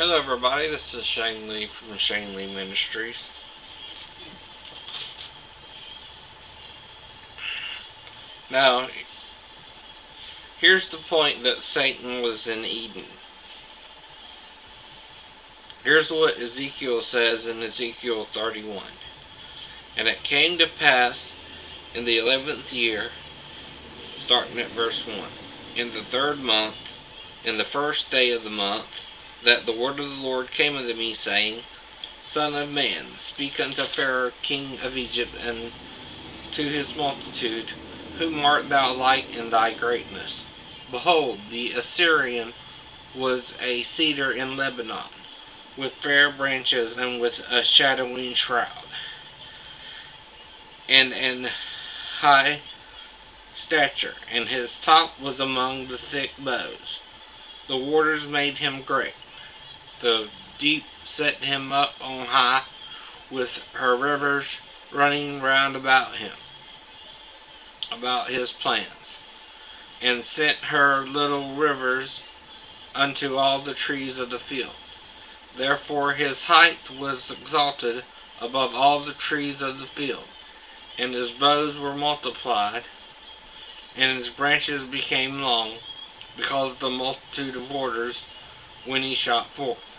Hello everybody, this is Shane Lee from Shane Lee Ministries. Now, here's the point that Satan was in Eden. Here's what Ezekiel says in Ezekiel 31. And it came to pass in the 11th year, starting at verse 1, in the 3rd month, in the 1st day of the month, that the word of the Lord came unto me, saying, Son of man, speak unto Pharaoh king of Egypt, and to his multitude, whom art thou like in thy greatness? Behold, the Assyrian was a cedar in Lebanon, with fair branches and with a shadowing shroud, and an high stature, and his top was among the thick boughs. The waters made him great. The deep set him up on high, with her rivers running round about him, about his plans, and sent her little rivers unto all the trees of the field. Therefore his height was exalted above all the trees of the field, and his boughs were multiplied, and his branches became long, because of the multitude of waters when he shot forth.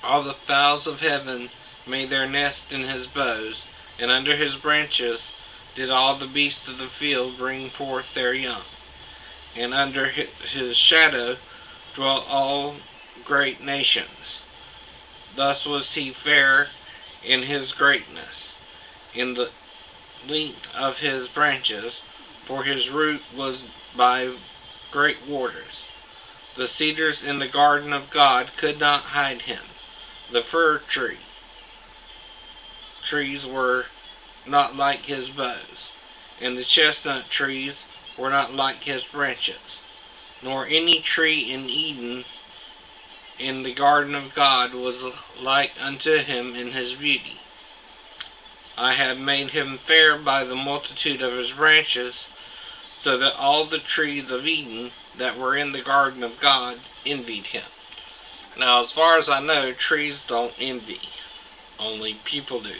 All the fowls of heaven made their nest in his boughs, and under his branches did all the beasts of the field bring forth their young. And under his shadow dwelt all great nations. Thus was he fair in his greatness, in the length of his branches, for his root was by great waters. The cedars in the garden of God could not hide him. The fir trees were not like his boughs, and the chestnut trees were not like his branches, nor any tree in Eden in the garden of God was like unto him in his beauty. I have made him fair by the multitude of his branches, so that all the trees of Eden that were in the garden of God envied him. Now, as far as I know, trees don't envy. Only people do.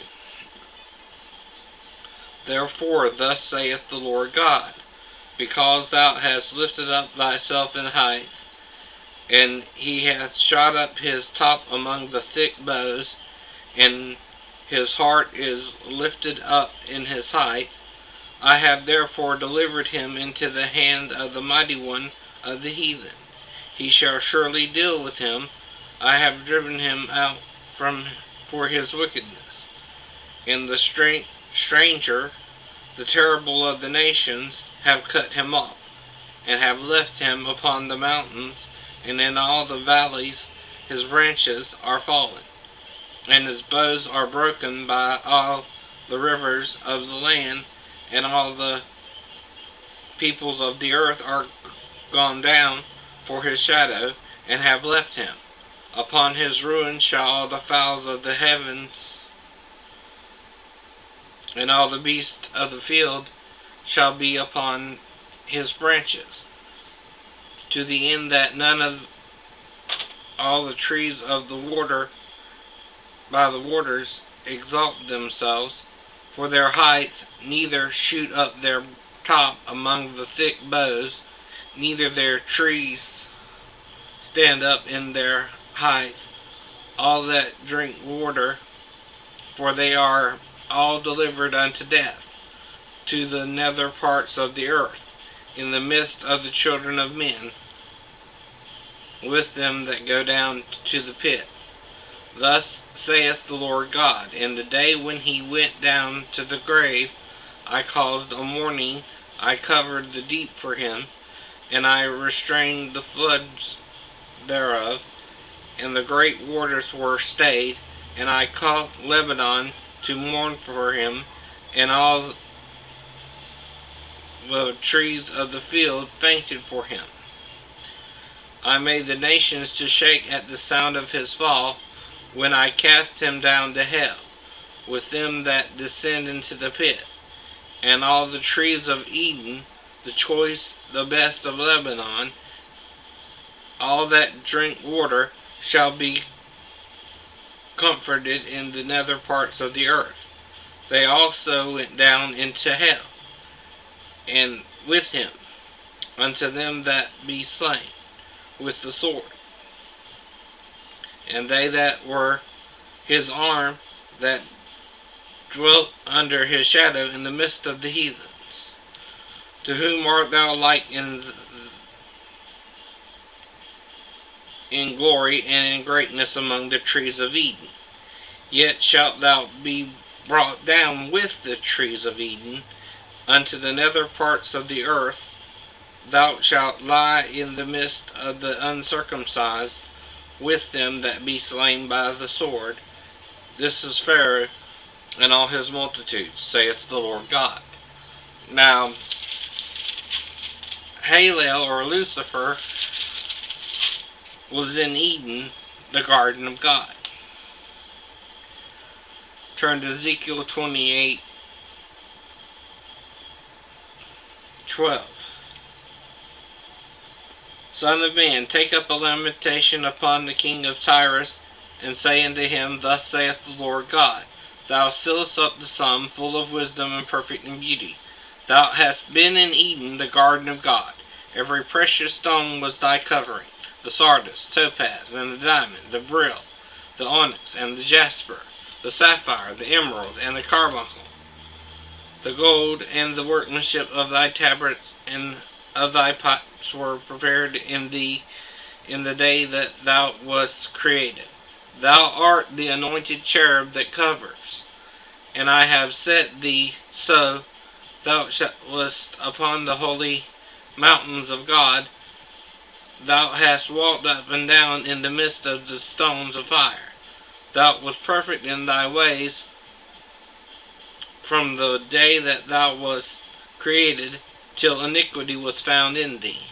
Therefore, thus saith the Lord God, because thou hast lifted up thyself in height, and he hath shot up his top among the thick boughs, and his heart is lifted up in his height, I have therefore delivered him into the hand of the mighty one of the heathen. He shall surely deal with him. I have driven him out for his wickedness. And the stranger, the terrible of the nations, have cut him off, and have left him upon the mountains, and in all the valleys his branches are fallen, and his boughs are broken by all the rivers of the land, and all the peoples of the earth are gone down for his shadow, and have left him. Upon his ruin shall all the fowls of the heavens and all the beasts of the field shall be upon his branches, to the end that none of all the trees of the water by the waters exalt themselves for their height, neither shoot up their top among the thick boughs, neither their trees stand up in their height, all that drink water, for they are all delivered unto death, to the nether parts of the earth, in the midst of the children of men, with them that go down to the pit. Thus saith the Lord God, in the day when he went down to the grave, I caused a mourning, I covered the deep for him, and I restrained the floods thereof, and the great waters were stayed, and I caused Lebanon to mourn for him, and all the trees of the field fainted for him. I made the nations to shake at the sound of his fall, when I cast him down to hell, with them that descend into the pit, and all the trees of Eden, the choice, the best of Lebanon, all that drink water shall be comforted in the nether parts of the earth. They also went down into hell, and with him, unto them that be slain with the sword, and they that were his arm, that dwelt under his shadow in the midst of the heathens. To whom art thou like in glory and in greatness among the trees of Eden? Yet shalt thou be brought down with the trees of Eden unto the nether parts of the earth. Thou shalt lie in the midst of the uncircumcised, with them that be slain by the sword. This is Pharaoh and all his multitudes, saith the Lord God. Now, Halel, or Lucifer, was in Eden, the garden of God. Turn to Ezekiel 28:12. Son of man, take up a lamentation upon the king of Tyrus, and say unto him, Thus saith the Lord God, Thou sealest up the sum, full of wisdom and perfect in beauty. Thou hast been in Eden, the garden of God. Every precious stone was thy covering, the sardius, topaz, and the diamond, the beryl, the onyx, and the jasper, the sapphire, the emerald, and the carbuncle, the gold, and the workmanship of thy tabrets and of thy pipes were prepared in thee in the day that thou wast created. Thou art the anointed cherub that covers, and I have set thee so. Thou wast upon the holy mountains of God. Thou hast walked up and down in the midst of the stones of fire. Thou wast perfect in thy ways from the day that thou wast created, till iniquity was found in thee.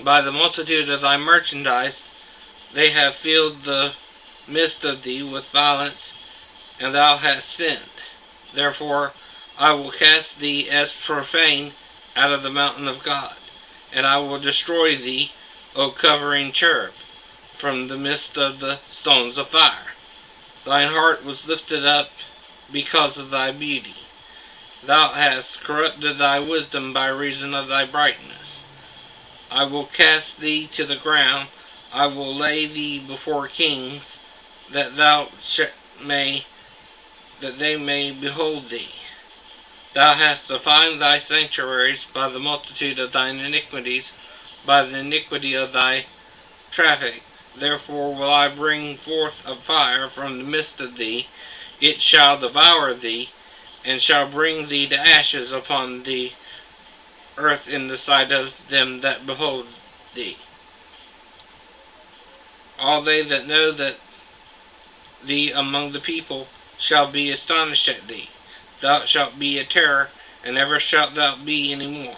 By the multitude of thy merchandise they have filled the midst of thee with violence, and thou hast sinned. Therefore I will cast thee as profane out of the mountain of God, and I will destroy thee, O covering cherub, from the midst of the stones of fire. Thine heart was lifted up because of thy beauty. Thou hast corrupted thy wisdom by reason of thy brightness. I will cast thee to the ground. I will lay thee before kings, that they may behold thee. Thou hast defiled thy sanctuaries by the multitude of thine iniquities, by the iniquity of thy traffic. Therefore will I bring forth a fire from the midst of thee. It shall devour thee, and shall bring thee to ashes upon the earth in the sight of them that behold thee. All they that know that thee among the people shall be astonished at thee. Thou shalt be a terror, and never shalt thou be any more.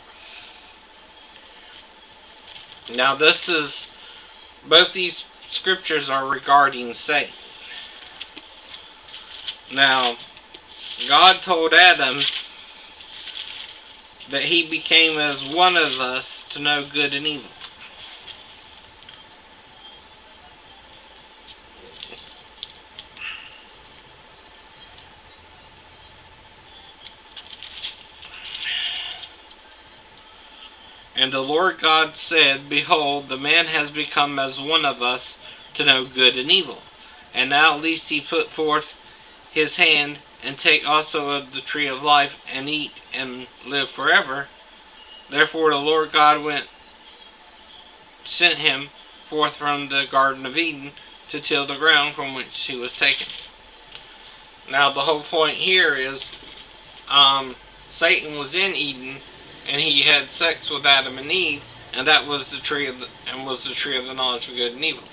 Now both these scriptures are regarding Satan. Now, God told Adam that he became as one of us to know good and evil. And the Lord God said, Behold, the man has become as one of us to know good and evil. And now lest he put forth his hand, and take also of the tree of life, and eat, and live forever. Therefore the Lord God sent him forth from the Garden of Eden to till the ground from which he was taken. Now the whole point here is Satan was in Eden, and he had sex with Adam and Eve, and that was the tree of the knowledge of good and evil.